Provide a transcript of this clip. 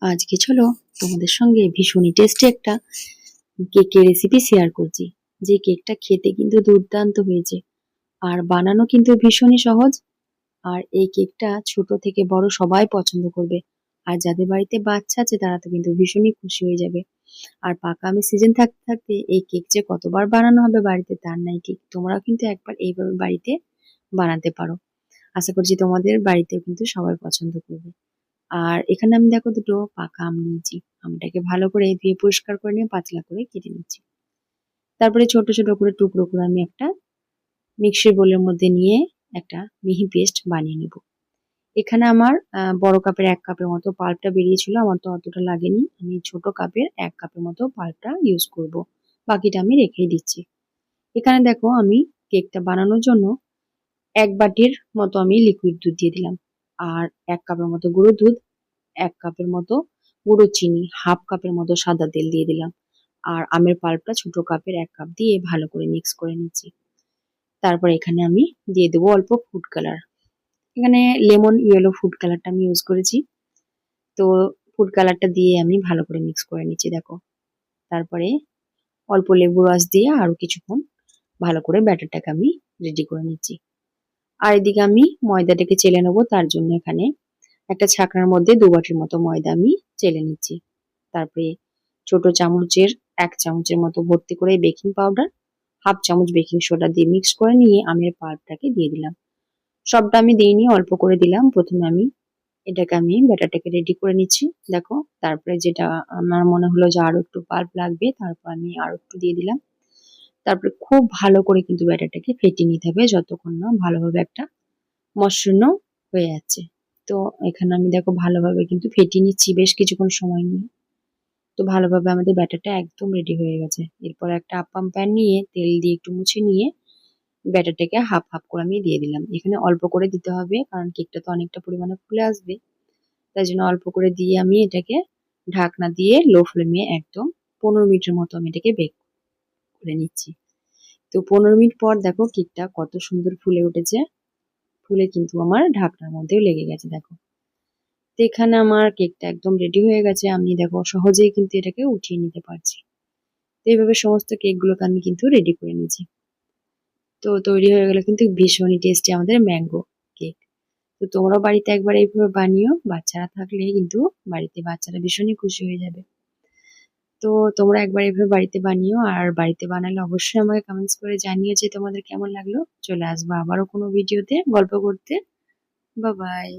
আজকে চলো তোমাদের সঙ্গে ভীষণই টেস্টি একটা কেকের রেসিপি শেয়ার করছি। যে কেকটা খেতে কিন্তু দুর্দান্ত হয়েছে আর বানানো কিন্তু ভীষণই সহজ। আর এই কেকটা ছোট থেকে বড় সবাই পছন্দ করবে। আর যাদের বাড়িতে বাচ্চা আছে তারা তো কিন্তু ভীষণই খুশি হয়ে যাবে। আর পাকা আমের সিজন থাকতে থাকতে এই কেক যে কতবার বানানো হবে বাড়িতে তার নাই ঠিক। তোমরাও কিন্তু একবার এইভাবে বাড়িতে বানাতে পারো। আশা করছি তোমাদের বাড়িতেও কিন্তু সবাই পছন্দ করবে। আর এখানে আমি দেখো দুটো পাকা আম নিয়েছি। আমটাকে ভালো করে ধুয়ে পরিষ্কার করে নিয়ে পাতলা করে কেটে নিচ্ছি। তারপরে ছোট ছোট করে টুকরো করে আমি একটা মিক্সির বোলের মধ্যে নিয়ে একটা মিহি পেস্ট বানিয়ে নেব। এখানে আমার বড় কাপের 1 কাপের মতো পাল্পটা বেরিয়েছিল, আমার তো অতটা লাগেনি। আমি ছোট কাপের 1 কাপের মতো পাল্পটা ইউজ করব, বাকিটা আমি রেখেই দিচ্ছি। এখানে দেখো আমি কেকটা বানানোর জন্য 1 বাটির মতো আমি লিকুইড দুধ দিয়ে দিলাম। আর 1 কাপের মতো গুঁড়ো দুধ, 1 কাপের মতো গুঁড়ো চিনি, হাফ কাপের মতো সাদা তেল দিয়ে দিলাম। আর আমের পাল্পটা ছোট কাপের 1 কাপ দিয়ে ভালো করে মিক্স করে নিচ্ছি। তারপর এখানে আমি দিয়ে দেবো অল্প ফুড কালার। এখানে লেমন ইয়েলো ফুড কালারটা আমি ইউজ করেছি। তো ফুড কালারটা দিয়ে আমি ভালো করে মিক্স করে নিচ্ছি দেখো। তারপরে অল্প লেবু রস দিয়ে আরো কিছুক্ষণ ভালো করে ব্যাটারটাকে আমি রেডি করে নিচ্ছি। আর এদিকে আমি ময়দাটাকে চেলে নেবো, তার জন্য এখানে একটা ছাকনার মধ্যে 2 বাটির মতো ময়দা আমি চেলে নিচ্ছি। তারপরে ছোট চামচের 1 চামচের মতো ভর্তি করে বেকিং পাউডার, হাফ চামচ বেকিং সোডা দিয়ে মিক্স করে নিয়ে আমের পাল্পটাকে দিয়ে দিলাম। সবটা আমি দিইনি, অল্প করে দিলাম। প্রথমে আমি ব্যাটারটাকে রেডি করে নিচ্ছি দেখো। তারপরে যেটা আমার মনে হলো যে আরো একটু পাল্প লাগবে, তারপর আমি আরো একটু দিয়ে দিলাম। তারপরে খুব ভালো করে কিন্তু ব্যাটারটাকে ফেটিয়ে নিতে হবে যতক্ষণ না ভালোভাবে একটা মসৃণ হয়ে যাচ্ছে। তো এখানে আমি দেখো ভালোভাবে কিন্তু ফেটিয়ে নিচ্ছি বেশ কিছুক্ষণ সময় নিয়ে। তো ভালোভাবে আমাদের ব্যাটারটা একদম রেডি হয়ে গেছে। এরপর একটা আপ্পাম প্যান নিয়ে তেল দিয়ে একটু মুছে নিয়ে ব্যাটারটাকে হাফ হাফ করে আমি দিয়ে দিলাম। এখানে অল্প করে দিতে হবে কারণ কেকটা তো অনেকটা পরিমাণে ফুলে আসবে। তাই জন্য অল্প করে দিয়ে আমি এটাকে ঢাকনা দিয়ে লো ফ্লেমে একদম 15 মিনিটের মতো আমি এটাকে বেক করে নিচ্ছি। তো 15 মিনিট পর দেখো কেকটা কত সুন্দর ফুলে উঠেছে। ফুলে কিন্তু আমার ঢাকনার মধ্যেও লেগে গেছে দেখো। তো এখানে আমার কেকটা একদম রেডি হয়ে গেছে। আমি দেখো সহজেই কিন্তু এটাকে উঠিয়ে নিতে পারছি। তো এইভাবে সমস্ত কেকগুলোকে আমি কিন্তু রেডি করে নিয়েছি। তো তৈরি হয়ে গেল কিন্তু ভীষণই টেস্টি আমাদের ম্যাঙ্গো কেক। তো তোমরাও বাড়িতে একবার এইভাবে বানিও। বাচ্চারা থাকলে কিন্তু বাড়িতে বাচ্চারা ভীষণই খুশি হয়ে যাবে। তো তোমরা একবার এইভাবে বাড়িতে বানিও। আর বাড়িতে বানালে অবশ্যই আমাকে কমেন্টস করে জানিও যে তোমাদের কেমন লাগলো। চলে আসবো আবারও কোনো ভিডিওতে গল্প করতে। Bye bye.